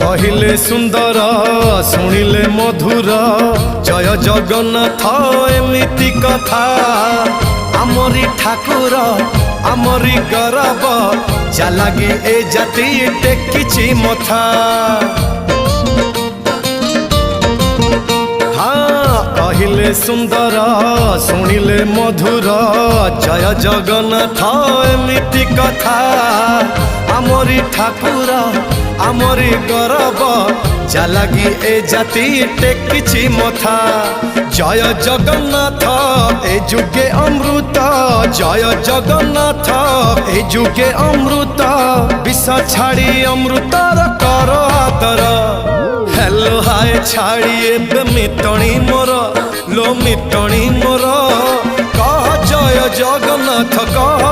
कहिले सुंदर शुणिले मधुर जय जगन्नाथ एमिति कथा आमरी ठाकुर आमरी गौरव जालागी ए जाति टेकिछि मथा। हाँ कहिले सुंदर शुणिले मधुर जय जगन्नाथ एमिति कथा आमरी ठाकुर आमरी गौरव जालागी ए जाति टेकिछि मथा। जय जगन्नाथ ए जुगे अमृत जय जगन्नाथ ए जुगे अमृत विष छाड़ी अमृतर कर आदर। हेलो हाय छाड़ी एबे मिटणी मोर लो मिटणी मोर कह जय जगन्नाथ कह